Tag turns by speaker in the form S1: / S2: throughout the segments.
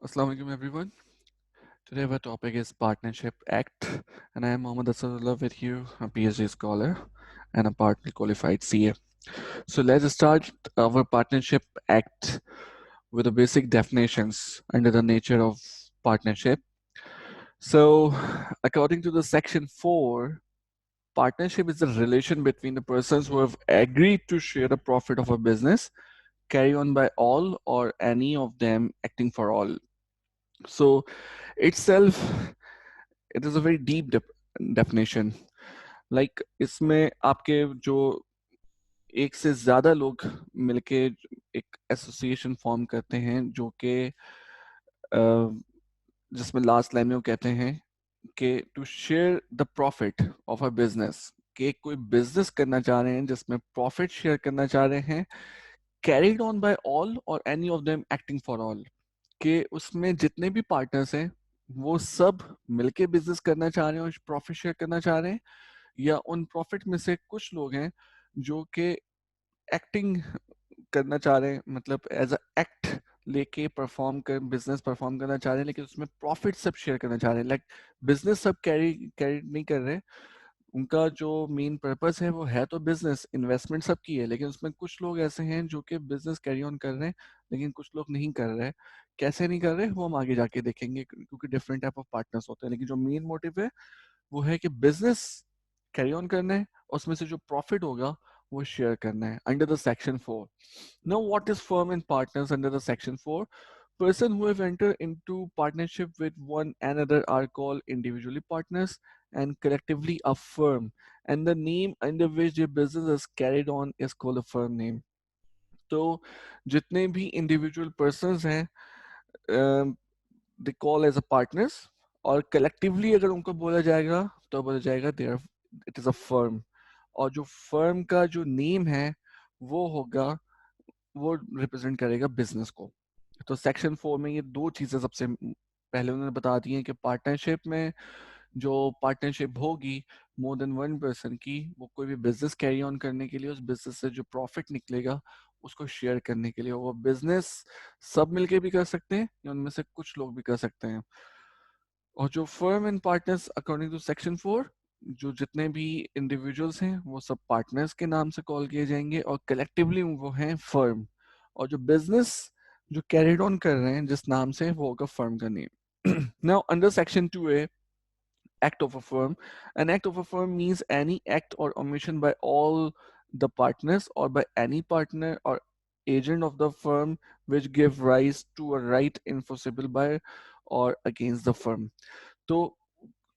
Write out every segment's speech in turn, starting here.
S1: Assalamu alaikum everyone. Today our topic is Partnership Act and I am Mohammad Asadullah with you, a PhD scholar and a partly qualified CA. So let's start our Partnership Act with the basic definitions under the nature of partnership. So according to the section 4, partnership is the relation between the persons who have agreed to share the profit of a business carry on by all or any of them acting for all. So itself it is a very deep definition. Like इसमें आपके जो एक से ज्यादा लोग मिलके एक association form करते हैं जो कि जिसमें लास्ट लाइन में वो कहते हैं कि to share the profit of a business, कि कोई बिजनेस करना चाह रहे हैं जिसमें प्रॉफिट शेयर करना चाह रहे हैं, कैरीड ऑन बाय ऑल और any of them acting for all, कि उसमें जितने भी पार्टनर्स हैं वो सब मिलके बिजनेस करना चाह रहे हैं और प्रॉफिट शेयर करना चाह रहे हैं, या उन प्रॉफिट में से कुछ लोग हैं जो कि एक्टिंग करना चाह रहे हैं, मतलब एज अ एक्ट लेके परफॉर्म कर बिजनेस परफॉर्म करना चाह रहे हैं, लेकिन उसमें प्रॉफिट सब शेयर करना चाह रहे हैं। लाइक बिजनेस सब कैरी कैरी नहीं कर रहे, उनका जो मेन पर्पस है वो है तो बिजनेस इन्वेस्टमेंट सबकी है, लेकिन उसमें कुछ लोग ऐसे हैं जो कि बिजनेस कैरी ऑन कर रहे हैं लेकिन कुछ लोग नहीं कर रहे। कैसे नहीं कर रहे वो हम आगे जाके देखेंगे क्योंकि डिफरेंट टाइप ऑफ पार्टनर्स होते हैं, लेकिन जो मेन मोटिव है वो है कि बिजनेस कैरी ऑन करना है और उसमें से जो प्रॉफिट होगा वो शेयर करना है under the section 4. Now, what is firm and partners under the section 4? Person who have entered into partnership with one another are called individually partners and collectively a firm. And the name under which their business is carried on is called a firm name. तो जितने भी individual persons हैं they call as a partners, और collectively अगर उनको बोला जाएगा तो बोला जाएगा they are it is a firm. और जो firm का जो name है वो होगा, वो रिप्रेजेंट करेगा बिजनेस को। तो सेक्शन 4 में ये दो चीजें सबसे पहले उन्होंने बता दी हैं कि पार्टनरशिप में जो पार्टनरशिप होगी मोर देन वन पर्सन की, वो कोई भी बिजनेस कैरी ऑन करने के लिए उस बिजनेस से जो प्रॉफिट निकलेगा उसको शेयर करने के लिए, वो बिजनेस सब मिलके भी कर सकते हैं या उनमें से कुछ लोग भी कर सकते हैं। और जो firm and partners according to section 4, जो जितने भी इंडिविजुअल्स हैं वो सब पार्टनर्स के नाम से कॉल किए जाएंगे और कलेक्टिवली वो हैं फर्म। और जो बिजनेस जो कैरिड ऑन कर रहे हैं जिस नाम से, वो होगा फर्म का name. Now under section 2A, act of a firm. An act of a firm means any act or omission by all the partners or by any partner or agent of the firm which give rise to a right enforceable by or against the firm. तो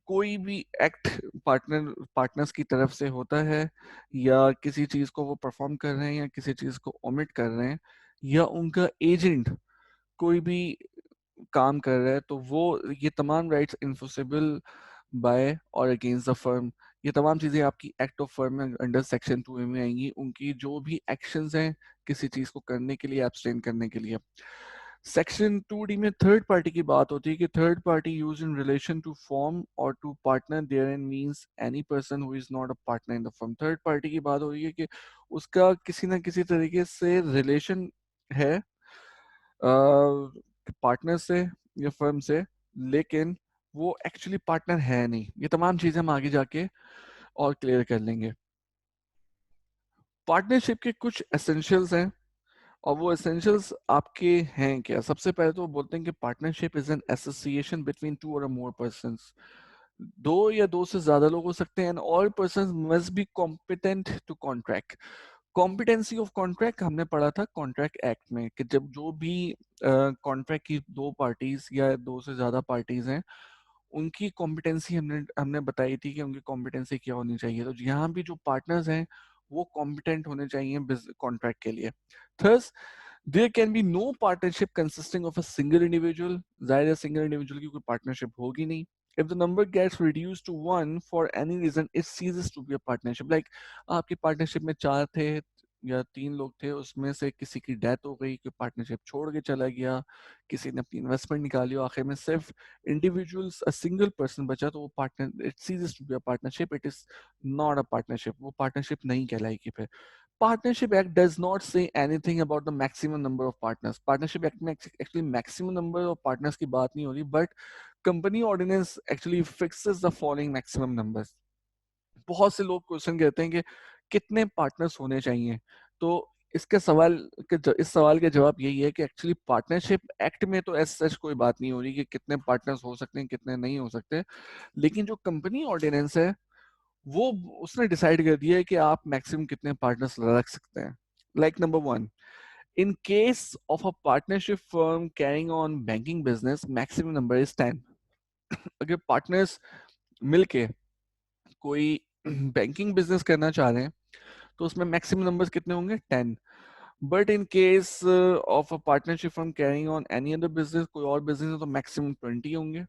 S1: कोई भी act partners की तरफ से होता है, या किसी चीज को वो परफॉर्म कर रहे हैं या किसी चीज को ओमिट कर रहे हैं, या उनका एजेंट कोई भी काम कर रहा है, तो वो ये तमाम राइट्स इन्फोर्सेबल बाय और अगेंस्ट द फर्म, ये तमाम चीजें आपकी एक्ट ऑफ फर्म में अंडर सेक्शन 2 में आएंगी। उनकी जो भी एक्शंस हैं किसी चीज को करने के लिए, एब्सटेन करने के लिए। सेक्शन 2D में थर्ड पार्टी की बात होती है कि third party use in relation to firm और to partner therein means any person who is not a partner in the firm. Third party की बात हो रही है कि उसका किसी ना किसी तरीके से रिलेशन है पार्टनर से या फर्म से, लेकिन वो एक्चुअली पार्टनर है नहीं। ये तमाम चीजें हम आगे जाके और क्लियर कर लेंगे। पार्टनरशिप के कुछ एसेंशियल्स हैं और वो एसेंशियल्स आपके हैं क्या। सबसे पहले तो वो बोलते हैं कि partnership is an association between two और मोर पर्संस, दो या दो से ज्यादा लोग हो सकते हैं, and all persons must be competent to contract. Competency of contract हमने पढ़ा था कॉन्ट्रैक्ट एक्ट में कि जब जो भी कॉन्ट्रैक्ट की दो पार्टीज या दो से ज्यादा पार्टीज हैं, उनकी कॉम्पिटेंसी हमने हमने बताई थी कि उनकी कॉम्पिटेंसी क्या होनी चाहिए। तो यहाँ भी जो पार्टनर्स हैं वो कॉम्पिटेंट होने चाहिए कॉन्ट्रैक्ट के लिए। Thus there can be no partnership consisting of a single individual, जाहिर है सिंगल इंडिविजुअल की कोई पार्टनरशिप होगी नहीं। If the number gets reduced to one for any reason, it ceases to be a partnership. Like आपकी partnership में चार थे या तीन लोग थे, उसमें से किसी की डेथ हो गई, कोई पार्टनरशिप छोड़ के चला गया, किसी ने अपनी इन्वेस्टमेंट निकाली और आखिर में सिर्फ इंडिविजुअल्स अ सिंगल पर्सन बचा, तो वो partner it ceases to be a partnership, it is not a partnership, वो पार्टनरशिप नहीं कहलाएगी फिर। Partnership Act does not say anything about the maximum number of partners. Partnership Act में actually maximum number of partners की बात नहीं हो रही, but company ordinance actually fixes the following maximum numbers. बहुत से लोग क्वेश्चन करते हैं कि कितने पार्टनर्स होने चाहिए, तो इसके सवाल इस सवाल का जवाब यही है कि एक्चुअली पार्टनरशिप एक्ट में तो ऐसा सच कोई बात नहीं हो रही कि कितने पार्टनर्स हो सकते हैं कितने नहीं हो सकते, लेकिन जो कंपनी ऑर्डिनेंस है वो उसने डिसाइड कर दिया है कि आप मैक्सिमम कितने पार्टनर्स रख सकते हैं. Like number 1, in case of a partnership firm carrying on banking business maximum number is 10. अगर पार्टनर्स मिलके कोई बैंकिंग बिजनेस करना चाह रहे हैं तो उसमें मैक्सिमम नंबर्स कितने होंगे? 10. But in case of a partnership firm carrying on any other business, कोई और बिजनेस है तो मैक्सिमम 20 होंगे.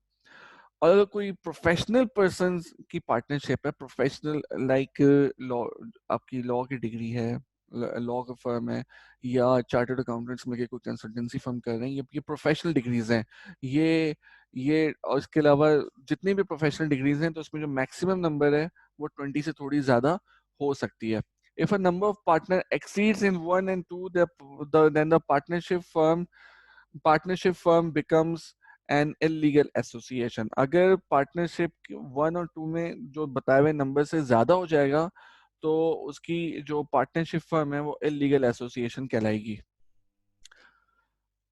S1: और अगर कोई प्रोफेशनल पर्सन की पार्टनरशिप है, प्रोफेशनल लाइक लॉ, आपकी लॉ की डिग्री है, लॉ का फर्म है, या चार्टर्ड अकाउंटेंट्स में कोई कंसल्टेंसी फर्म कर रहे हैं, ये प्रोफेशनल डिग्रीज हैं. ये और इसके अलावा जितनी भी प्रोफेशनल डिग्रीज हैं तो उसमें जो मैक्सिमम नंबर है वो 20 से थोड़ी ज्यादा हो सकती है. If a number of partner exceeds in 1 and 2, then the partnership firm becomes an illegal association. अगर पार्टनरशिप 1 और 2 में जो बताए हुए नंबर से ज्यादा हो जाएगा तो उसकी जो पार्टनरशिप फर्म है वो इलीगल एसोसिएशन कहलाएगी.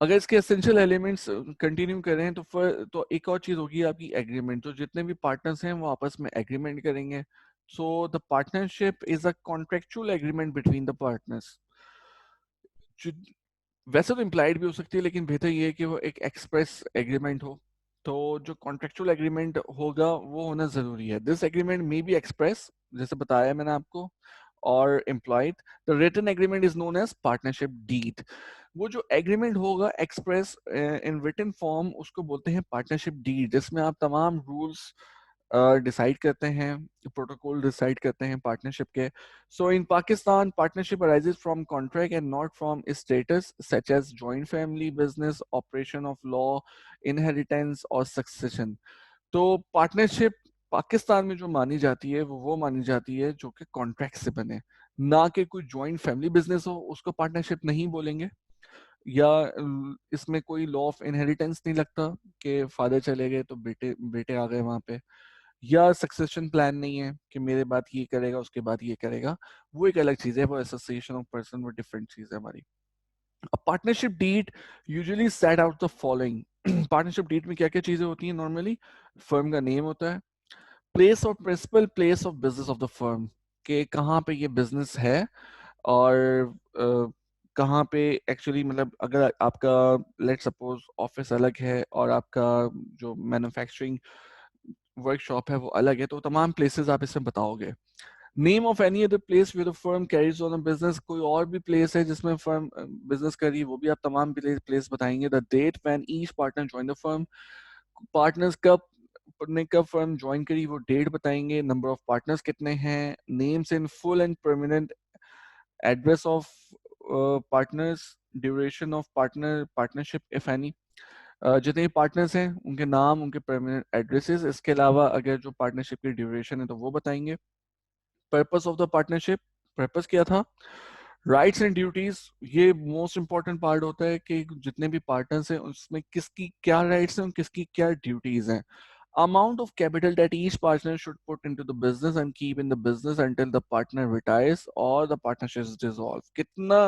S1: अगर इसके एसेंशियल एलिमेंट्स कंटिन्यू करें तो एक और चीज होगी आपकी एग्रीमेंट. तो जितने भी पार्टनर्स हैं वो आपस में एग्रीमेंट करेंगे. So the partnership is a contractual agreement between the partners. वैसे तो इम्प्लाइड भी हो सकती है, लेकिन बेहतर ये है कि वो एक एक्सप्रेस एग्रीमेंट हो. तो जो कॉन्ट्रेक्चुअल एग्रीमेंट होगा वो होना जरूरी है. This agreement may be express, जैसे बताया मैंने आपको, और employed. The written agreement is known as partnership deed. वो जो एग्रीमेंट होगा एक्सप्रेस इन रिटन फॉर्म उसको बोलते हैं पार्टनरशिप डीड, जिसमें आप तमाम रूल्स डिसाइड करते हैं, प्रोटोकॉल डिसाइड करते हैं पार्टनरशिप के. So in Pakistan partnership arises from contract and not from status such as joint family business, operation of law, inheritance और सक्सेशन. तो पार्टनरशिप पाकिस्तान में जो मानी जाती है वो मानी जाती है जो कि कॉन्ट्रैक्ट से बने, ना कि कोई जॉइंट फैमिली बिजनेस हो उसको पार्टनरशिप नहीं बोलेंगे, या इसमें कोई लॉ ऑफ इनहेरिटेंस नहीं लगता कि फादर चले गए तो बेटे बेटे आ गए वहां पे, या सक्सेशन प्लान नहीं है कि मेरे बाद ये करेगा उसके बाद ये करेगा. वो एक अलग चीज है, वो एसोसिएशन ऑफ पर्सन वो डिफरेंट चीज है हमारी. A partnership deed usually set out the following. Partnership deed में क्या क्या चीजें होती हैं? नॉर्मली फर्म का नेम होता है, place of principal place of business of the firm, के कहाँ पे ये बिजनेस है, और कहाँ पे एक्चुअली, मतलब अगर आपका लेट सपोज ऑफिस अलग है और आपका जो मैन्युफैक्चरिंग वर्कशॉप है वो अलग है, तो तमाम प्लेसेस आप इसमें बताओगे. Name of any other place with firm carries on a business, कोई और भी प्लेस है जिसमें फर्म बिजनेस कर रही है वो भी आप तमाम प्लेस बताएंगे. The date when each partner join the firm, partners कब फर्म ज्वाइन करी वो डेट बताएंगे. नंबर ऑफ पार्टनर्स कितने हैं, names in full and permanent, address of partners, duration of partnership if any. जितने भी पार्टनर्स हैं उनके नाम, उनके परमानेंट एड्रेसेस, इसके अलावा अगर जो पार्टनरशिप की ड्यूरेशन है तो वो बताएंगे. Purpose of the partnership, purpose क्या था. राइट्स एंड ड्यूटीज, ये मोस्ट इंपॉर्टेंट पार्ट होता है कि जितने भी पार्टनर्स हैं उसमें किसकी क्या राइट्स हैं और किसकी क्या ड्यूटीज हैं. amount of capital that each partner should put into the business and keep in the business until the partner retires or the partnership is dissolved. कितना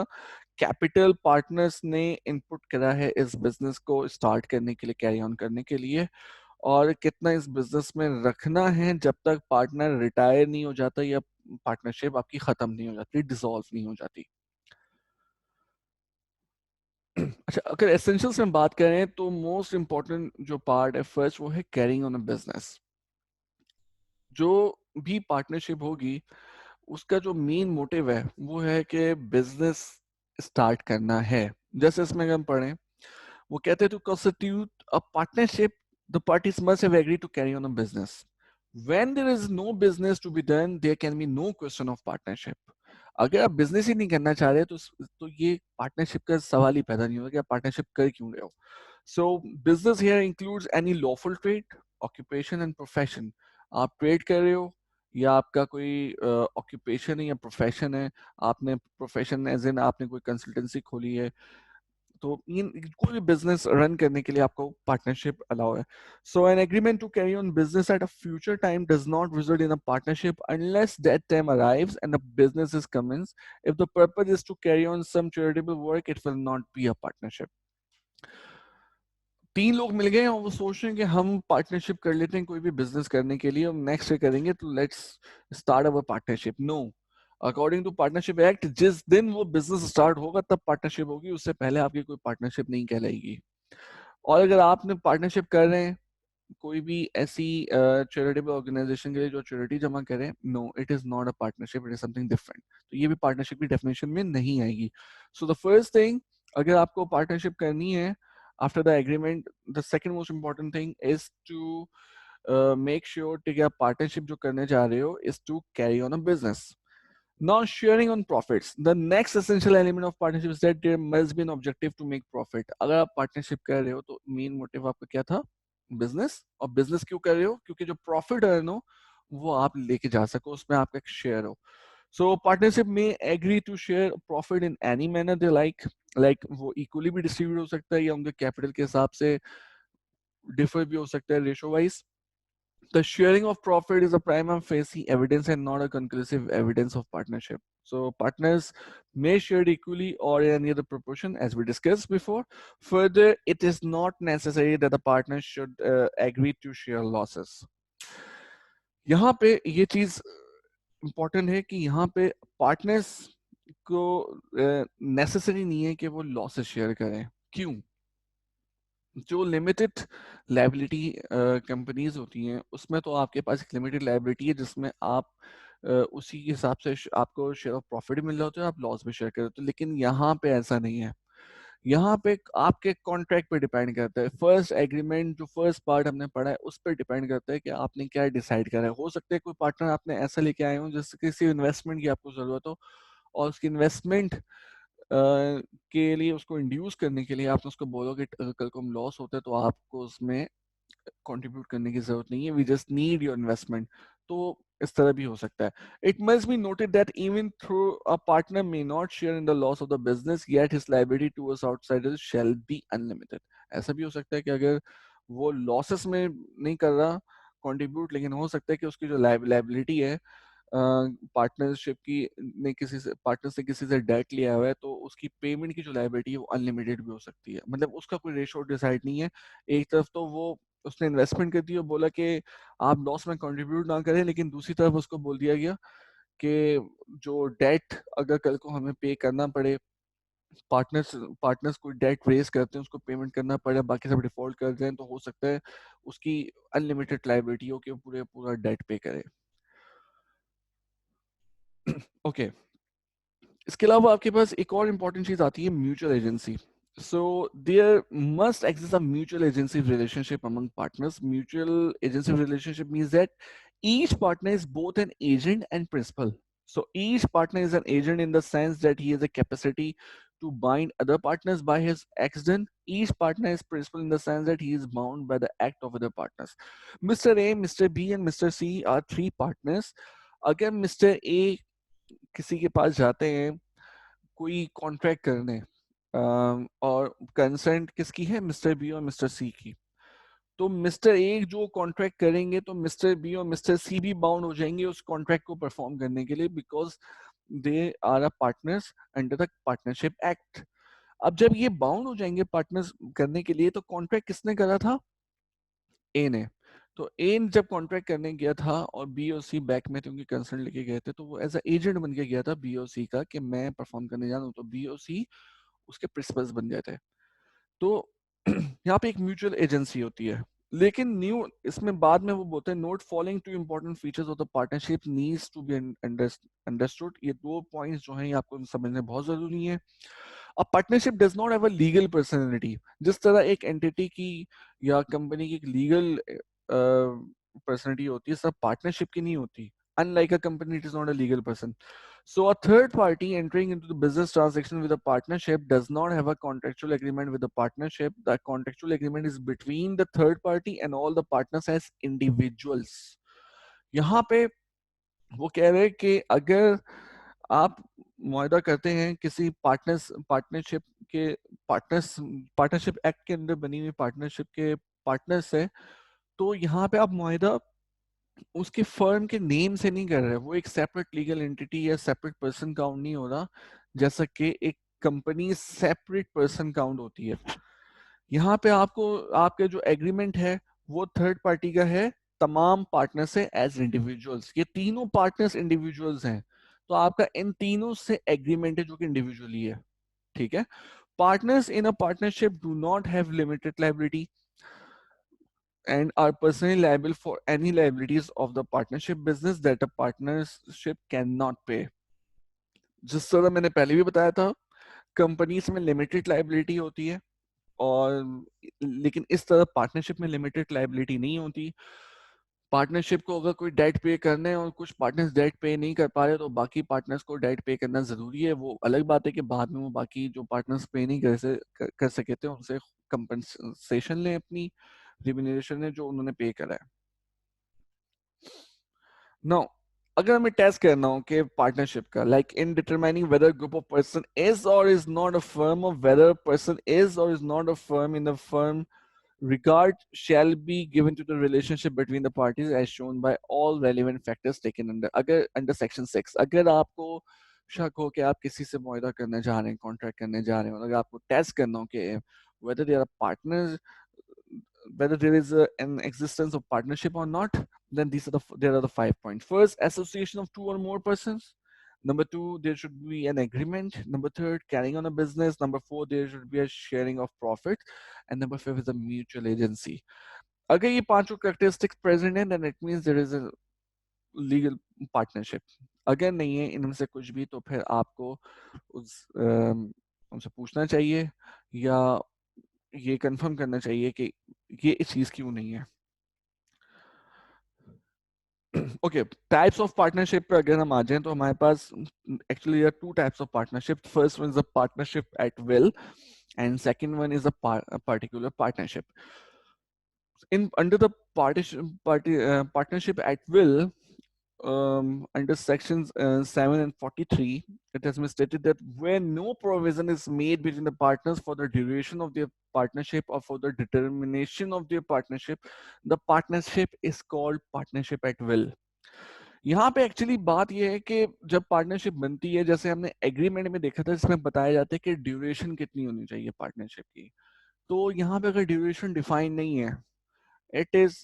S1: कैपिटल पार्टनर्स ने इनपुट करा है इस बिजनेस को स्टार्ट करने के लिए, कैरी ऑन करने के लिए, और कितना इस बिजनेस में रखना है जब तक पार्टनर रिटायर नहीं हो जाता या पार्टनरशिप आपकी खत्म नहीं हो जाती, डिसॉल्व नहीं हो जाती. अच्छा, अगर एसेंशियल्स में बात करें तो मोस्ट इंपॉर्टेंट जो पार्ट है फर्स्ट वो है कैरिंग ऑन अ बिजनेस. जो भी पार्टनरशिप होगी उसका जो मेन मोटिव है वो है कि बिजनेस स्टार्ट करना है. जैसे इसमें हम पढ़ें, वो कहते हैं to constitute a partnership the parties must have agreed to carry on a business. When there is no business to be done, there can be no question of partnership. अगर आप बिजनेस ही नहीं करना चाह रहे तो ये पार्टनरशिप का सवाल ही पैदा नहीं होगा कि आप पार्टनरशिप कर क्यों रहे हो. सो business here includes any lawful trade, occupation and profession. आप ट्रेड कर रहे हो या आपका कोई ऑक्यूपेशन है या प्रोफेशन है, आपने प्रोफेशन एज इन आपने कोई कंसल्टेंसी खोली है, तो इन कोई भी बिजनेस रन करने के लिए आपको पार्टनरशिप अलाउ है. So an agreement to carry on business at a future time does not result in a partnership unless that time arrives and the business is commence. If the purpose is to carry on some charitable work it will not be a partnership. तीन लोग मिल गए हैं और वो सोच रहे हैं कि हम पार्टनरशिप कर लेते हैं कोई भी बिजनेस करने के लिए और नेक्स्ट ईयर करेंगे, तो let's start our partnership. No, according to partnership act जिस दिन वो बिजनेस स्टार्ट होगा तब पार्टनरशिप होगी, उससे पहले आपकी कोई पार्टनरशिप नहीं कहलाएगी. और अगर आपने पार्टनरशिप कर रहे हैं कोई भी ऐसी चैरिटेबल ऑर्गेनाइजेशन के लिए जो चैरिटी जमा करे, no it is not a partnership, it is something different. तो ये भी पार्टनरशिप की डेफिनेशन में नहीं आएगी. सो द फर्स्ट थिंग, अगर आपको पार्टनरशिप करनी है after the agreement, the second most important thing is to make sure कि आप पार्टनरशिप जो करने जा रहे हो is to carry on a business. Now, sharing on profits. The next essential element of partnership is that there must be an objective to make profit. अगर आप partnership कर रहे हो तो मेन मोटिव आपका क्या था? बिजनेस. और बिजनेस क्यों कर रहे हो? क्योंकि जो प्रॉफिट अर्न हो वो आप लेके जा सको, उसमें आपका एक शेयर हो. सो पार्टनरशिप में agree to share profit in any manner they like वो इक्वली भी डिस्ट्रीब्यूट हो सकता है या उनके कैपिटल के हिसाब से डिफर भी हो सकता है ratio wise. The sharing of profit is a prima facie evidence and not a conclusive evidence of partnership. So partners may share equally or in any other proportion, as we discussed before. Further, it is not necessary that the partners should agree to share losses. यहाँ पे ये चीज important है कि यहाँ पे partners को necessary नहीं है कि वो losses share करें. क्यों? जो लिमिटेड लाइबिलिटी कंपनीज होती हैं उसमें तो आपके पास एक लिमिटेड लाइबिलिटी है जिसमें आप उसी के हिसाब से आपको शेयर ऑफ प्रॉफिट मिल रहा होता है, आप लॉस भी शेयर कर रहे हो. लेकिन यहाँ पे ऐसा नहीं है. यहाँ पे आपके कॉन्ट्रैक्ट पे डिपेंड करता है. फर्स्ट एग्रीमेंट जो फर्स्ट पार्ट हमने पढ़ा है उस पर डिपेंड करता है कि आपने क्या डिसाइड करा है. हो सकता है कोई पार्टनर आपने ऐसा लेके आए हो जिससे किसी इन्वेस्टमेंट की आपको जरूरत हो और उसकी इन्वेस्टमेंट के लिए उसको इंड्यूस करने के लिए आपने उसको बोलो कि अगर कल को हम लॉस होता है तो आपको उसमें कंट्रीब्यूट करने की जरूरत नहीं है, we just need your investment. तो इस तरह भी हो सकता है. It must be noted that even through a partner may not share in the loss of the business yet his liability towards outsiders shall be unlimited. ऐसा भी हो सकता है कि अगर वो लॉसेस में नहीं कर रहा कंट्रीब्यूट, लेकिन हो सकता है कि उसकी जो लायबिलिटी है पार्टनरशिप की ने किसी से पार्टनर से किसी से डेट लिया हुआ है तो उसकी पेमेंट की जो लायबिलिटी है वो अनलिमिटेड भी हो सकती है. मतलब उसका कोई रेशो डिसाइड नहीं है. एक तरफ तो वो उसने इन्वेस्टमेंट कर दी और बोला कि आप लॉस में कंट्रीब्यूट ना करें, लेकिन दूसरी तरफ उसको बोल दिया गया कि जो डेट अगर कल को हमें पे करना पड़े, पार्टनर्स पार्टनर्स कोई डेट रेज करते हैं उसको पेमेंट करना पड़े, बाकी सब डिफॉल्ट कर जाए, तो हो सकता है उसकी अनलिमिटेड लायबिलिटी हो कि वो पूरा डेट पे करे. ओके. इसके अलावा आपके पास एक और इम्पोर्टेंट चीज आती है, mutual agency. So there must exist a mutual agency relationship among partners. Mutual agency relationship means that each partner is both an agent and principal. So each partner is an agent in the sense that he has a capacity to bind other partners by his accident. Each partner is principal in the sense that he is bound by the act of other partners. Mr. A, Mr. B and Mr. C are three partners. अगर Mr. A किसी के पास जाते हैं कोई contract करने, और consent किसकी है? मिस्टर बी और मिस्टर सी की. तो मिस्टर ए जो कॉन्ट्रैक्ट करेंगे तो मिस्टर बी और मिस्टर सी भी बाउंड हो जाएंगे उस कॉन्ट्रैक्ट को परफॉर्म करने के लिए, because they are a partners under the partnership act. अब जब ये बाउंड हो जाएंगे पार्टनर्स करने के लिए, तो कॉन्ट्रैक्ट किसने करा था? ए ने. तो ए जब कॉन्ट्रैक्ट करने गया था और बी और सी बैक में थे, उनके कंसर्न लेके गए थे, तो वो एज अ एजेंट बन के गया था बी और सी का कि मैं परफॉर्म करने जा रहा हूँ, तो बी और सी उसके प्रिंसिपल्स बन गए थे. तो यहाँ पे एक म्यूचुअल एजेंसी होती है. लेकिन न्यू इसमें बाद में वो बोलते हैं note following two important features of the partnership needs to be understood. ये दो पॉइंट्स जो हैं ये आपको समझने बहुत जरूरी है. A partnership does not have a legal personality. जिस तरह एक एंटिटी की या कंपनी की एक लीगल पर्सनैलिटी होती है, सब पार्टनरशिप की नहीं होती. Unlike a company, it is not a legal person. So a third party entering into the business transaction with a partnership does not have a contractual agreement with the partnership. The contractual agreement is between the third party and all the partners as individuals. यहाँ पे वो कह रहे हैं कि अगर आप मुआहदा करते हैं किसी पार्टनरशिप के पार्टनरशिप एक्ट के अंदर बनी हुई पार्टनरशिप के पार्टनर्स है, तो यहाँ पे आप मुआहदा उसके फर्म के नेम से नहीं कर रहे, वो एक सेपरेट लीगल एंटिटी या सेपरेट पर्सन काउंट नहीं हो रहा, जैसा कि एक कंपनी सेपरेट पर्सन काउंट होती है। यहाँ पे आपको आपके जो एग्रीमेंट है वो थर्ड पार्टी का है, तमाम पार्टनर से एज इंडिविजुअल्स, ये तीनों पार्टनर्स इंडिविजुअल्स हैं, तो आपका इन तीनों से एग्रीमेंट है जो कि इंडिविजुअली है, ठीक है। Partners in a partnership do not have limited liability and are personally liable for any liabilities of the partnership business that a partnership cannot pay. जिस तरह मैंने पहले भी बताया था, कंपनीज में लिमिटेड लाइबिलिटी होती है, और लेकिन इस तरह पार्टनरशिप में लिमिटेड लाइबिलिटी नहीं होती। पार्टनरशिप को अगर कोई डेट पे करना है और कुछ पार्टनर्स डेट पे नहीं कर पा रहे, तो बाकी पार्टनर्स को डेट पे करना जरूरी है। वो अलग बात है कि बाद में वो बाकी जो पार्टनर्स पे नहीं कर सके थे उनसे कंपनसेशन लें, अपनी रिम्यूनरेशन है जो उन्होंने पे करा है। नो, अगर हमें टेस्ट करना हो कि पार्टनरशिप का, like in determining weather group of person is और इज नॉट अ फर्म, और वेदर पर्सन इज और is not a firm in the firm, regard shall be given to the relationship between the parties as shown by all relevant factors taken under, अगर under section 6 अगर आपको शक हो कि आप किसी से मुआहदा करने जा रहे हैं, कॉन्ट्रैक्ट करने जा रहे हैं, अगर आपको टेस्ट करना हो कि whether they are partners, whether there is an existence of partnership or not, then there are the 5 points. First, association of two or more persons. Number two, there should be an agreement. Number third, carrying on a business. Number four, there should be a sharing of profit. And number five is a mutual agency. अगर ये पांचों characteristics present हैं, then it means there is a legal partnership. अगर नहीं है इनमें से कुछ भी, तो फिर आपको उनसे पूछना चाहिए या ये कंफर्म करना चाहिए कि ये इस चीज क्यों नहीं है। ओके, टाइप्स ऑफ पार्टनरशिप पे अगर हम आ जाएं तो हमारे पास actually there are two types of partnership. First one is a partnership at will and second one is a particular partnership. In under the partnership at will, under sections 7 and 43, it has been stated that where no provision is made between the partners for the duration of their partnership or for the determination of their partnership, the partnership is called partnership at will. यहाँ पे actually बात यह है कि जब partnership बनती है, जैसे हमने एग्रीमेंट में देखा था, जिसमें बताया जाता है कि ड्यूरेशन कितनी होनी चाहिए पार्टनरशिप की, तो यहाँ पे अगर ड्यूरेशन डिफाइन नहीं है, it is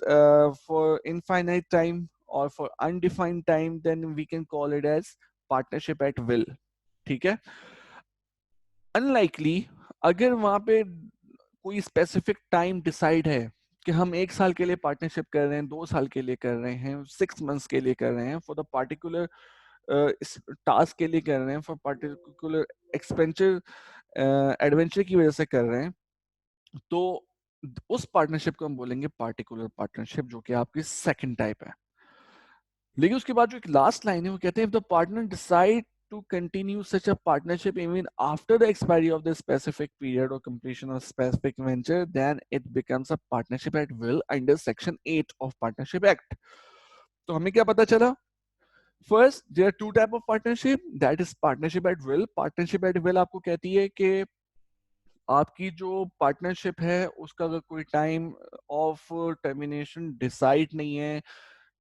S1: for infinite time or for undefined time, then we can call it as partnership at will, ठीक है। अनलाइकली अगर वहां पे कोई स्पेसिफिक टाइम डिसाइड है कि हम 1 साल के लिए पार्टनरशिप कर रहे हैं, 2 साल के लिए कर रहे हैं, 6 मंथ्स के लिए कर रहे हैं, फॉर द पार्टिकुलर इस टास्क के लिए कर रहे हैं, फॉर पार्टिकुलर एक्सपेंचर एडवेंचर की वजह से कर रहे हैं, तो उस पार्टनरशिप को हम बोलेंगे पार्टिकुलर पार्टनरशिप, जो कि आपकी सेकंड टाइप है। लेकिन उसके बाद जो एक लास्ट लाइन है वो कहते हैं if the partner decide to continue such a partnership even after the expiry of the specific period or completion of specific venture, then it becomes a partnership at will under section 8 of partnership act. तो हमें क्या पता चला? First, there are two type of partnership, that is partnership at will. Partnership at will आपको कहती है कि आपकी जो पार्टनरशिप है उसका अगर कोई टाइम ऑफ टर्मिनेशन डिसाइड नहीं है,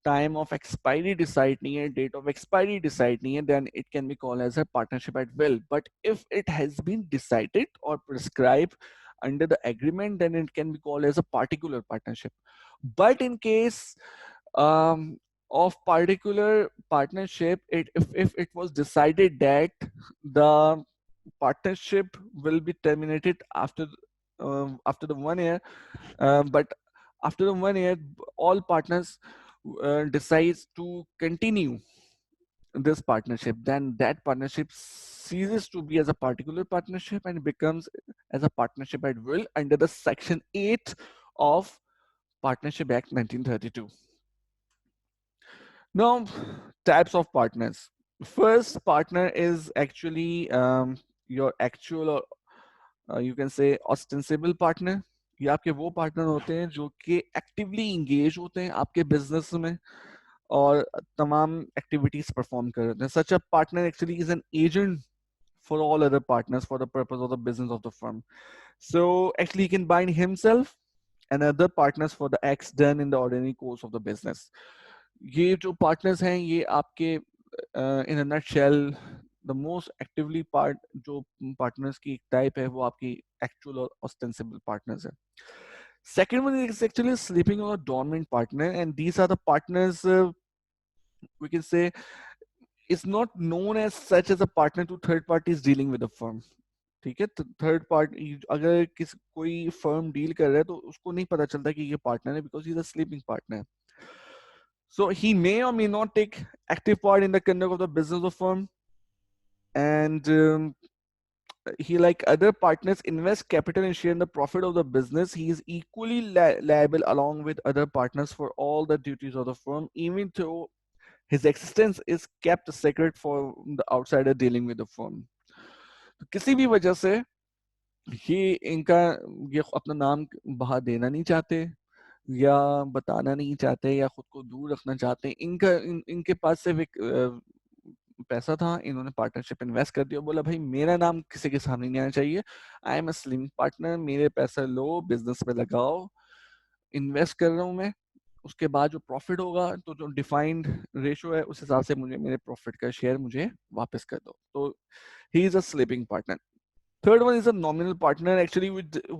S1: टाइम ऑफ एक्सपायरी डिसाइड नहीं है, डेट ऑफ एक्सपायरी डिसाइड नहीं है, then it can be called as a partnership at will. But if it has been decided और prescribe under the agreement, then it can be called as a particular partnership. But in case um, of particular partnership, if it was decided that the partnership will be terminated after the 1 year, but after the 1 year all partners decides to continue this partnership, then that partnership ceases to be as a particular partnership and becomes as a partnership at will under the section 8 of Partnership Act 1932. Now, types of partners. First partner is actually your actual, or you can say ostensible partner. ये आपके वो partner होते हैं जो कि actively engage होते हैं आपके बिजनेस में, और तमाम एक्टिविटीज परफॉर्म कर रहे हैं. Such a partner actually is an agent for all other partners for the purpose of the business of the firm. So actually he can bind himself and other partners for the acts done in the ordinary course of the business. ये जो partners हैं ये आपके in a nutshell the most actively part जो partners की type है वो आपकी actual और ostensible partners है. Second one is actually sleeping on a dormant partner, and these are the partners we can say is not known as such as a partner to third parties dealing with the firm. ठीक है, तो third party अगर कोई firm deal कर रहा है तो उसको नहीं पता चलता कि ये पार्टनर है because he is a sleeping partner. So he may or may not take active part in the conduct of the business of the firm, and he, like other partners, invest capital and share in the profit of the business. He is equally liable along with other partners for all the duties of the firm, even though his existence is kept secret for the outsider dealing with the firm. तो किसी भी वजह से ये इनका ये अपना नाम बाहर देना नहीं चाहते या बताना नहीं चाहते या खुद को दूर रखना चाहते. इनके पास सिर्फ एक पैसा था, इन्होंने पार्टनरशिप इन्वेस्ट कर दिया, बोला भाई मेरा नाम किसी के सामने नहीं आना चाहिए, I am a slim partner, मेरे पैसा लो, बिजनेस पे लगाओ, इन्वेस्ट कर रहा हूँ मैं, उसके बाद जो प्रॉफिट होगा तो जो डिफाइंड रेशो है उस हिसाब से मुझे मेरे प्रॉफिट का शेयर मुझे वापस कर दो. तो ही is a sleeping partner. Third one is a nominal partner, actually,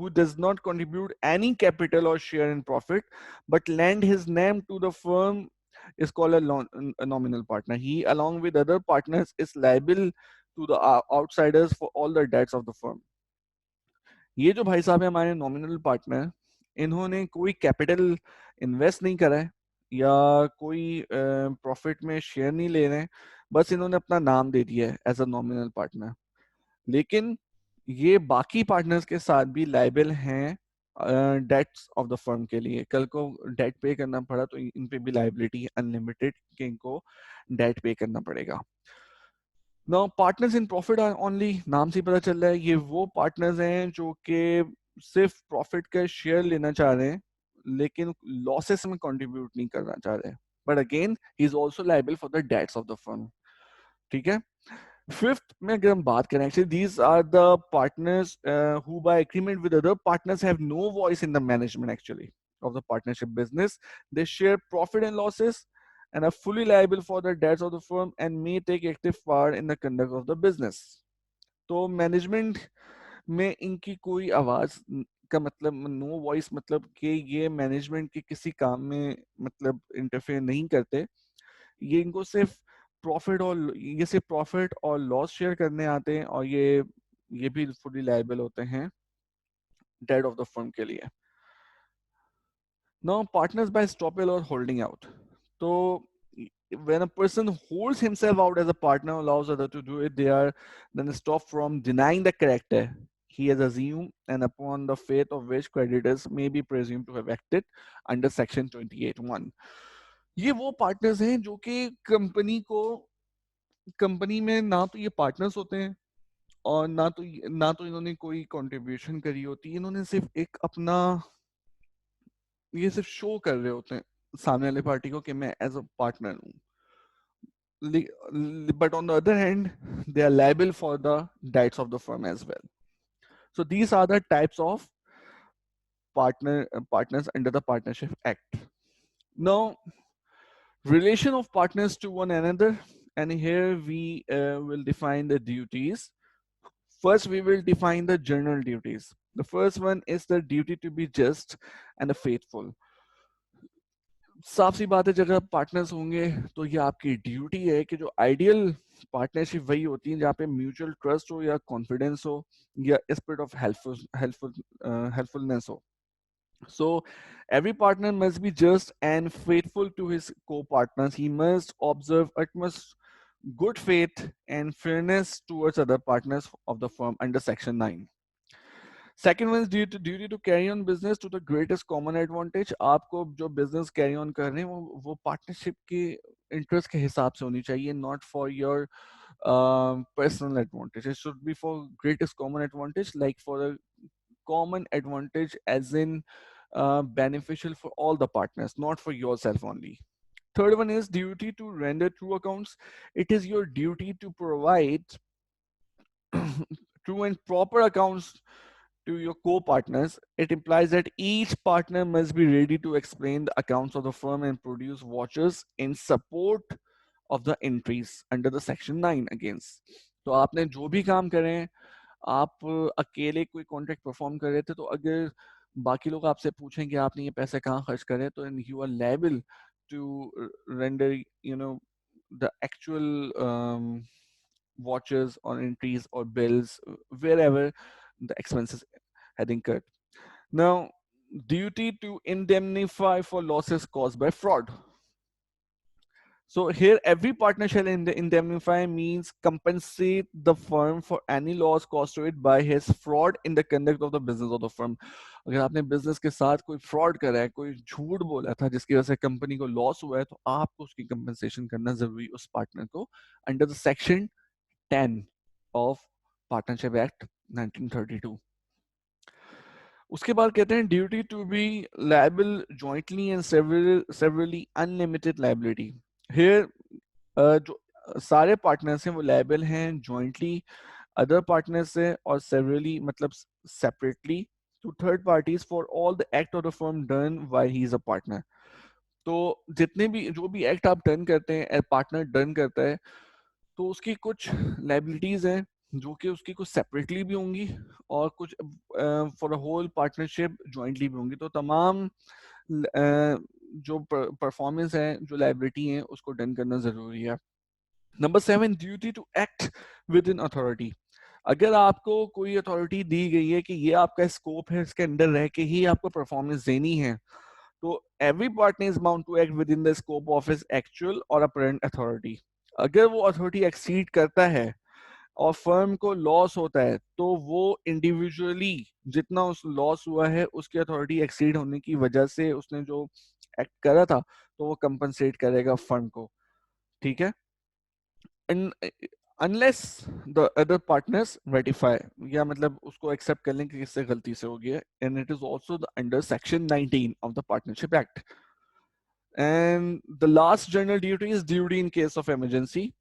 S1: who does not contribute any capital or share in profit, but lend his name to the firm, is called a nominal partner. He, along with other partners, is liable to the outsiders for all the debts of the firm. ये जो भाई साहब है हमारे nominal partner, इन्होंने कोई capital invest नहीं करा है या कोई प्रॉफिट में शेयर नहीं ले रहे हैं, बस इन्होंने अपना नाम दे दिया है एज अ नॉमिनल पार्टनर. लेकिन ये बाकी पार्टनर्स के साथ भी लाइबल हैं डेट्स ऑफ द फर्म के लिए. कल को डेट पे करना पड़ा तो इन पे भी लाइबिलिटी अनलिमिटेड कि इनको डेट पे करना पड़ेगा. Now partners in profit are only, नाम से पता चल रहा है ये वो पार्टनर्स हैं जो कि सिर्फ प्रॉफिट का शेयर लेना चाह रहे हैं लेकिन लॉसेस में कंट्रीब्यूट नहीं करना चाह रहे. But again he is also liable for the debts of the firm. ठीक है. Fifth में अगर हम बात करें, actually these are the partners who by agreement with other partners have no voice in the management actually of the partnership business. They share profit and losses and are fully liable for the debts of the firm and may take active part in the conduct of the business. तो management में इनकी कोई आवाज का मतलब no voice मतलब कि ये मैनेजमेंट के किसी काम में मतलब इंटरफेयर नहीं करते. ये इनको सिर्फ प्रॉफिट और लॉस शेयर करने आते हैं और ये भी फुली लायबल होते हैं डेट ऑफ द फर्म के लिए. नाउ पार्टनर्स बाय स्टॉपेल और होल्डिंग आउट. तो when a person holds himself out as a partner, allows others to do it, they are then stopped from denying the character he has assumed and upon the faith of which creditors may be presumed to have acted under section 28(1). ये वो partners हैं जो कि company में ना तो ये partners होते हैं और ना तो इन्होंने कोई कंट्रीब्यूशन करी होती है. इन्होंने सिर्फ एक अपना ये सिर्फ शो कर रहे होते हैं सामने वाले पार्टी को कि मैं एज अ पार्टनर हूँ. But on the other hand, they are liable for the debts of the firm as well. So these are the types of partners under the Partnership Act. Now, relation of partners to one another, and here we will define the duties. First, we will define the general duties. The first one is the duty to be just and faithful. साफ सी बात है, जब आप partners होंगे तो ये आपकी duty है कि जो आइडियल पार्टनरशिप वही होती है जहाँ पे म्यूचुअल ट्रस्ट हो या कॉन्फिडेंस हो या स्पिरिट ऑफ हेल्पफुलनेस हो. So every partner must be just and faithful to his co-partners. He must observe utmost good faith and fairness towards other partners of the firm under Section 9. Second one is duty to carry on business to the greatest common advantage. आपको जो business carry on कर रहे हैं वो partnership के interest के हिसाब से होनी चाहिए, not for your personal advantage. It should be for greatest common advantage, like for a common advantage as in beneficial for all the partners, not for yourself only. Third one is duty to render true accounts. It is your duty to provide true and proper accounts to your co-partners. It implies that each partner must be ready to explain the accounts of the firm and produce vouchers in support of the entries under the section 9 against. तो आपने जो भी काम करें, आप अकेले कोई contract perform कर रहे थे, तो अगर बाकी लोग आपसे पूछें कि आपने ये पैसे कहाँ खर्च करे, तो you are liable to render the actual watches or entries or bills wherever the expenses had incurred. Now, duty to indemnify for losses caused by fraud. So here, every partner shall indemnify means compensate the firm for any loss caused to it by his fraud in the conduct of the business of the firm. अगर आपने business के साथ कोई fraud करा है, कोई झूठ बोला था जिसकी वजह से कंपनी को लॉस हुआ है, तो आपको उसकी कंपनसेशन करना जरूरी उस पार्टनर को under the section 10 of partnership act 1932. उसके बाद कहते हैं duty to be liable jointly and severally unlimited liability. Here जो सारे पार्टनर्स हैं वो लायबल हैं जॉइंटली अदर पार्टनर्स से और सेवरली मतलब separately to third parties for all the act of the firm done while he is a partner. तो जितने भी जो भी एक्ट आप डन करते हैं, पार्टनर डन करता है, तो उसकी कुछ लाइबिलिटीज हैं जो कि उसकी कुछ सेपरेटली भी होंगी और कुछ फॉर होल पार्टनरशिप जॉइंटली भी होंगी. तो तमाम जो परफॉर्मेंस है, जो लाइबिलिटी है, उसको डन करना जरूरी है. Number 7, duty to act within authority. अगर आपको कोई अथॉरिटी दी गई है कि ये आपका स्कोप है, इसके अंदर रह के ही आपको परफॉर्मेंस देनी है, तो every partner is bound to act within the scope of his actual और अपरेंट अथॉरिटी. अगर वो अथॉरिटी एक्सीड करता है और फर्म को लॉस होता है, तो वो इंडिविजुअली जितना उस लॉस हुआ है उसकी अथॉरिटी एक्सीड होने की वजह से उसने जो एक्ट करा था, तो वो कंपनसेट करेगा फर्म को. ठीक है. Unless the other partners ratify, या मतलब उसको एक्सेप्ट कर लें कि इससे गलती से हो गया. And it is also under section 19 of the partnership act. And the last general duty is duty in case of emergency.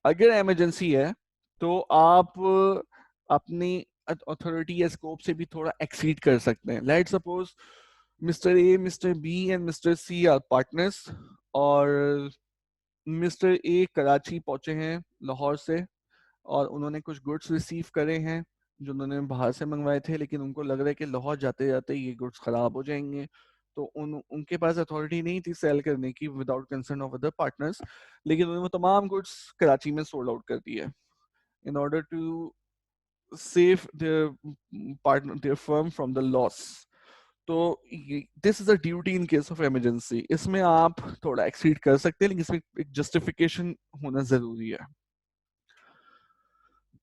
S1: अगर इमरजेंसी है तो आप अपनी अथॉरिटी या स्कोप से भी थोड़ा एक्सीड कर सकते हैं. Let suppose mister A, mister B and mister C are partners, और मिस्टर ए कराची पहुंचे हैं लाहौर से, और उन्होंने कुछ गुड्स रिसीव करे हैं जो उन्होंने बाहर से मंगवाए थे, लेकिन उनको लग रहा है कि लाहौर जाते जाते ये गुड्स खराब हो जाएंगे, तो उनके पास अथॉरिटी नहीं थी सेल करने की without concern of other partners, लेकिन उन्होंने वो तमाम गुड्स कराची में सोल्ड आउट कर दिए in order to save their partner, their firm from the loss. तो this is a duty in case of emergency. इसमें आप थोड़ा एक्सीड कर सकते हैं, लेकिन इसमें एक जस्टिफिकेशन होना जरूरी है.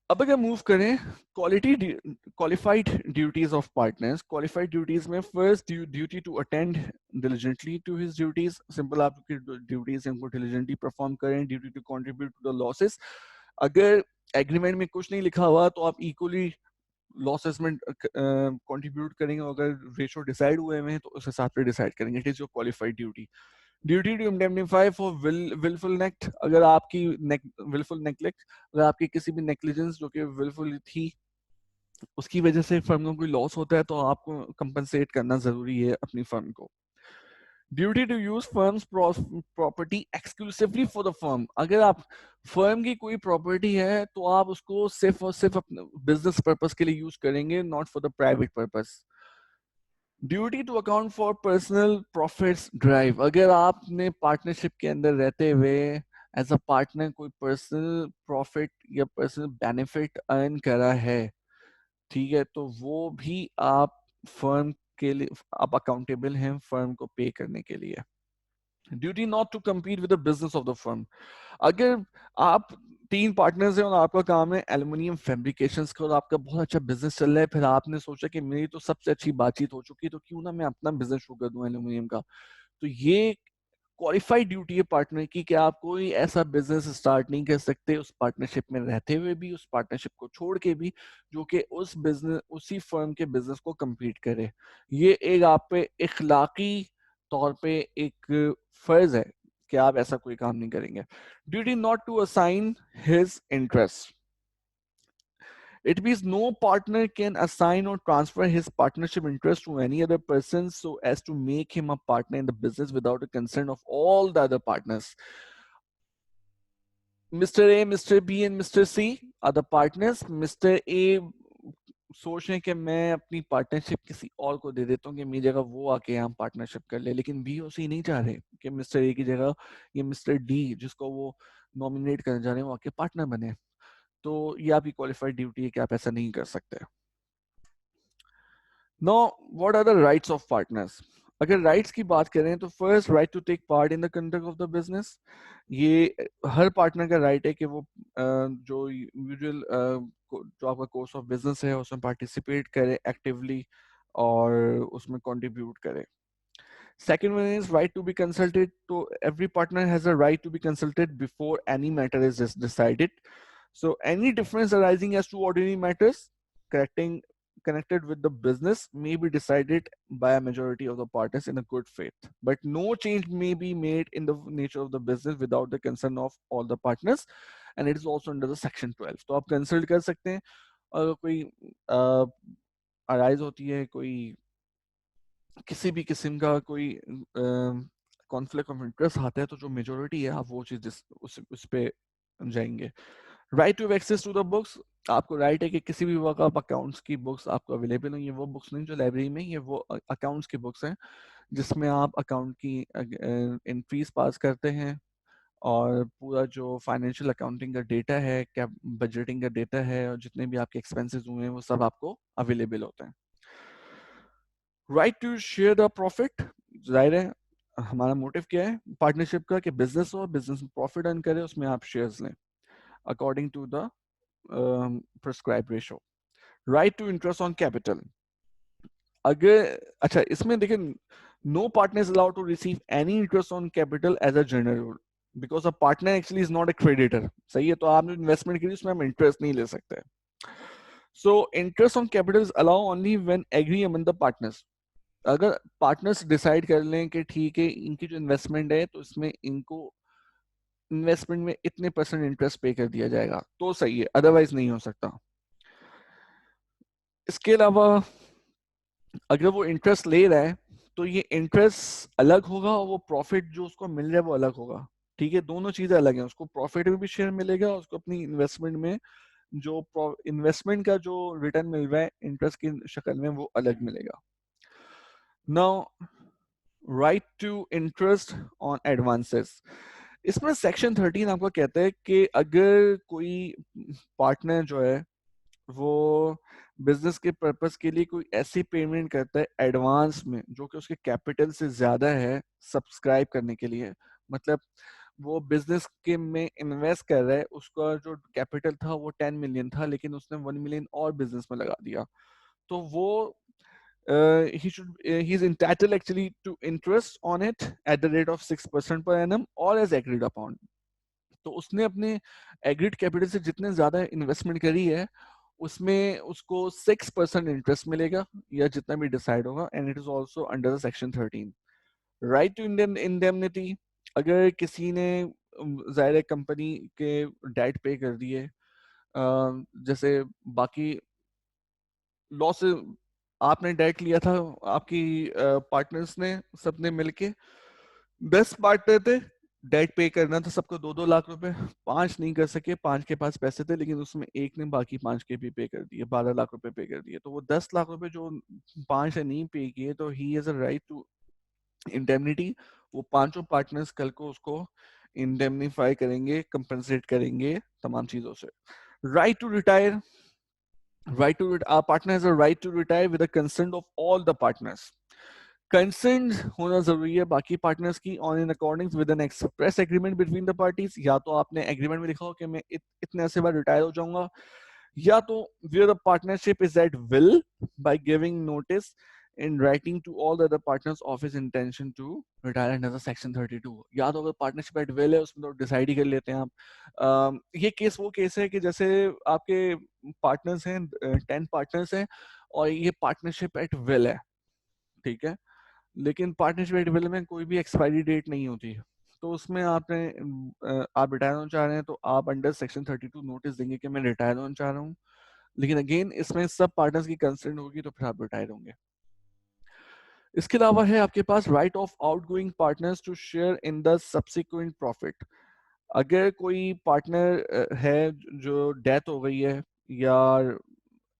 S1: अब अगर मूव करें quality qualified duties of partners. Qualified duties में first duty to attend diligently to his duties. Simple आपकी ड्यूटीज उनको डिलीजेंटली परफॉर्म करें. Duty to contribute to the losses. अगर एग्रीमेंट में कुछ नहीं लिखा हुआ तो आप इक्वली लॉसेस में कंट्रीब्यूट करेंगे. अगर रेशो डिसाइड हुए हैं तो उस हिसाब से डिसाइड करेंगे. It is your qualified duty. Duty to indemnify for wilful neglect. अगर आपकी विलफुल नेग्लेक्ट, अगर आपकी किसी भी नेग्लिजेंस जो कि विलफुल थी उसकी वजह से फर्म को कोई लॉस होता है, तो आपको कंपनसेट करना जरूरी है अपनी फर्म को. Duty to use firm's property exclusively for the firm. अगर आप फर्म की कोई प्रॉपर्टी है तो आप उसको सिर्फ और सिर्फ अपने बिजनेस पर्पस के लिए यूज करेंगे, not for the private purpose. Duty to account for personal profits drive. अगर आपने पार्टनरशिप के अंदर रहते हुए एज अ पार्टनर कोई पर्सनल प्रॉफिट या पर्सनल बेनिफिट अर्न करा है, ठीक है, तो वो भी आप फर्म के लिए आप अकाउंटेबल हैं फर्म को पे करने के लिए. Duty not to compete with the business of the firm. अगर आप 3 पार्टनर्स हैं और आपका काम है एल्युमिनियम फैब्रिकेशंस का और आपका बहुत अच्छा बिजनेस चल रहा है, फिर आपने सोचा कि मेरी तो सबसे अच्छी बातचीत हो चुकी है, तो क्यों ना मैं अपना बिजनेस शुरू कर दूं एल्युमिनियम का. तो ये क्वालिफाइड ड्यूटी है पार्टनर की कि आप कोई ऐसा बिजनेस स्टार्ट नहीं कर सकते उस पार्टनरशिप में रहते हुए भी, उस पार्टनरशिप को छोड़ के भी, जो कि उस बिजनेस उसी फर्म के बिजनेस को कंप्लीट करे. ये एक आप पे इखलाकी तौर पे एक फर्ज है कि आप ऐसा कोई काम नहीं करेंगे. Duty not to assign his interest. It means no partner can assign or transfer his partnership interest to any other person so as to make him a partner in the business without the consent of all the other partners. Mr. A, Mr. B and Mr. C are the partners. Mr. A सोच रहे हैं कि मैं अपनी partnership किसी और को दे देता हूँ कि मेरी जगह वो आके यहाँ पार्टनरशिप कर ले, लेकिन बी और सी नहीं चाह रहे कि मिस्टर ए की जगह ये मिस्टर डी जिसको वो नॉमिनेट करने जा रहे हैं वो आके पार्टनर बने. तो ये आपकी क्वालिफाइड ड्यूटी है कि आप ऐसा नहीं कर सकते. Now, what are the rights of partners? अगर राइट्स की बात करें तो first right to take part in the conduct of the business. ये हर पार्टनर का राइट है कि वो जो यूजुअल जो आपका कोर्स ऑफ बिजनेस है उसमें पार्टिसिपेट करे एक्टिवली और उसमें कंट्रीब्यूट करे. Second one is right to be consulted. So every partner has a right to be consulted before any matter is decided. So any difference arising as to ordinary matters connected with the business may be decided by a majority of the partners in a good faith. But no change may be made in the nature of the business without the consent of all the partners. And it is also under the section 12. तो आप consult कर सकते हैं अगर कोई arise होती है कोई किसी भी किस्म का कोई कॉन्फ्लिक्ट ऑफ इंटरेस्ट आता है तो जो मेजोरिटी है आप वो चीज उस पे जाएंगे. Right to access to the books. आपको राइट है कि किसी भी वक्त आप अकाउंट्स की बुक्स आपको अवेलेबल हैं. ये वो बुक्स नहीं जो लाइब्रेरी में, ये वो अकाउंट्स की बुक्स हैं जिसमें आप अकाउंट की एंट्रीज पास करते हैं और पूरा जो फाइनेंशियल अकाउंटिंग का डेटा है, क्या बजटिंग का डेटा है और जितने भी आपके एक्सपेंसेस हुए हैं वो सब आपको अवेलेबल होते हैं. Right to share the profit. जाहिर है हमारा मोटिव क्या है पार्टनरशिप का कि बिजनेस हो, बिजनेस में प्रॉफिट अर्न करे, उसमें आप शेयर्स लें according to the prescribe ratio. Right to interest on capital. अगर अच्छा इसमें देखिए no partner is allowed to receive any interest on capital as a general rule because a partner actually is not a creditor. सही है, तो आपने investment की उसमें हम इंटरेस्ट नहीं ले सकते. So interest on capital is allow only when agree among the partners. अगर पार्टनर्स डिसाइड कर लें कि ठीक है इनकी जो इन्वेस्टमेंट है तो इसमें इनको इन्वेस्टमेंट में इतने % इंटरेस्ट पे कर दिया जाएगा तो सही है, अदरवाइज नहीं हो सकता. इसके अलावा अगर वो इंटरेस्ट ले रहा है तो ये इंटरेस्ट अलग होगा और वो प्रॉफिट जो उसको मिल रहा है वो अलग होगा. ठीक है, दोनों चीजें अलग हैं. उसको प्रॉफिट में भी शेयर मिलेगा, उसको अपनी इन्वेस्टमेंट में जो इन्वेस्टमेंट का जो रिटर्न मिल रहा है इंटरेस्ट की शक्ल में वो अलग मिलेगा. Now right to interest on advances. इसमें सेक्शन 13 आपको कहता है कि अगर कोई पार्टनर जो है वो बिजनेस के पर्पस के लिए कोई ऐसी पेमेंट करता है एडवांस में जो कि उसके कैपिटल से ज्यादा है सब्सक्राइब करने के लिए, मतलब वो बिजनेस के में इन्वेस्ट कर रहा है, उसका जो कैपिटल था वो 10 मिलियन था लेकिन उसने 1 मिलियन और बिजनेस में लगा दिया, तो वो he is entitled actually to interest on it at the rate of 6% per annum or as agreed upon. तो उसने अपने एग्रीड कैपिटल से जितने ज्यादा इन्वेस्टमेंट करी है उसमें उसको 6% इंटरेस्ट मिलेगा या जितना भी डिसाइड होगा. And it is also under the section 13. Right to indemnity. अगर किसी ने जाहिर कंपनी के डेट पे कर दिए, जैसे बाकी लॉ से आपने डेट लिया था, आपकी पार्टनर्स ने सबने मिलके 10 पार्टनर थे, डेट पे करना था सबको 2-2 लाख रुपए. 5 नहीं कर सके, 5 के पास पैसे थे लेकिन उसमें एक ने बाकी 5 के भी पे कर दिए, 12 लाख रुपए पे कर दिए. तो वो 10 लाख रुपए जो 5 ने नहीं पे किए तो he has a right to indemnity. वो पांचों पार्टनर्स कल को उसको इंडेमनीफाई करेंगे, कंपनसेट करेंगे तमाम चीजों से. Right to retire. Our partner has a right to retire with the consent of all the partners. Consent होना जरूरी है बाकी पार्टनर्स की on in according with N express agreement between the parties. या तो आपने एग्रीमेंट में लिखा हो कि मैं इतने ऐसे बार रिटायर हो जाऊंगा, या तो where the partnership is at will by giving notice in writing to all the other partners of his intention to retire under the section 32. या तो अगर पार्टनरशिप एट विल है उसमें तो डिसाइड ही कर लेते हैं आप. ये केस वो केस है कि जैसे आपके पार्टनर्स हैं 10 पार्टनर्स हैं और ये पार्टनरशिप एट विल है, ठीक है, लेकिन पार्टनरशिप एट विल में कोई भी एक्सपायरी डेट नहीं होती. तो उसमें आपने आप रिटायर होना चाह रहे हैं तो आप अंडर सेक्शन 32 नोटिस देंगे कि मैं रिटायर होना चाह रहा हूँ, लेकिन अगेन इसमें सब पार्टनर्स की कंसेंट होगी तो फिर आप रिटायर होंगे। इसके अलावा है आपके पास right of outgoing partners to share in the subsequent profit. अगर कोई पार्टनर है जो डेथ हो गई है या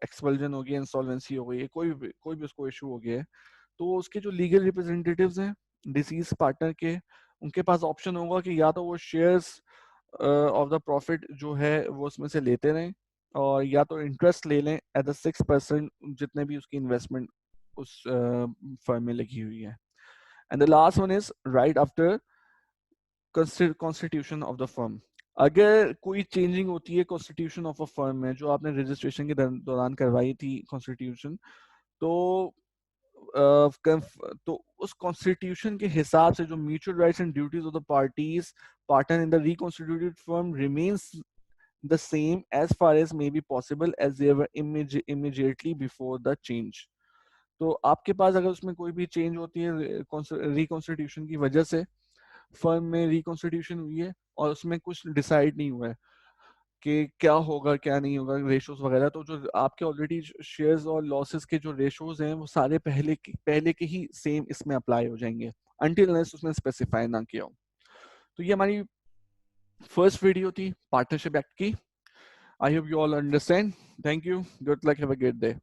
S1: एक्सपल्जन हो गया, इंसॉल्वेंसी हो गई है, कोई भी उसको इशू हो गया है, तो उसके जो लीगल रिप्रेजेंटेटिव्स हैं डिसीज पार्टनर के, उनके पास ऑप्शन होगा कि या तो वो शेयर्स ऑफ द प्रॉफिट जो है वो उसमें से लेते रहें, और या तो इंटरेस्ट ले लें एट द 6% जितने भी उसकी इन्वेस्टमेंट उस फर्म में लगी हुई है। And the last one is right after constitution of the firm. अगर कोई चेंजिंग होती है कॉन्स्टिट्यूशन ऑफ अ फर्म में, जो आपने रजिस्ट्रेशन के दौरान करवाई थी कॉन्स्टिट्यूशन, तो तो उस कॉन्स्टिट्यूशन के हिसाब से जो mutual rights and duties of the parties partner in the reconstituted firm remains the same as far as may be possible as they were immediately before the change। तो आपके पास अगर उसमें कोई भी चेंज होती है रिकॉन्स्टिट्यूशन की वजह से, फर्म में रिकॉन्स्टिट्यूशन हुई है और उसमें कुछ डिसाइड नहीं हुआ है कि क्या होगा क्या नहीं होगा, रेशोज वगैरह, तो जो आपके ऑलरेडी शेयर्स और लॉसेस के जो रेशोज हैं वो सारे पहले के ही सेम इसमें अप्लाई हो जाएंगे अनटिल अनलेस उसमें स्पेसिफाई ना किया हो। तो ये हमारी फर्स्ट वीडियो थी पार्टनरशिप एक्ट की। I hope you all understand. Thank you. Good luck. Have a great day.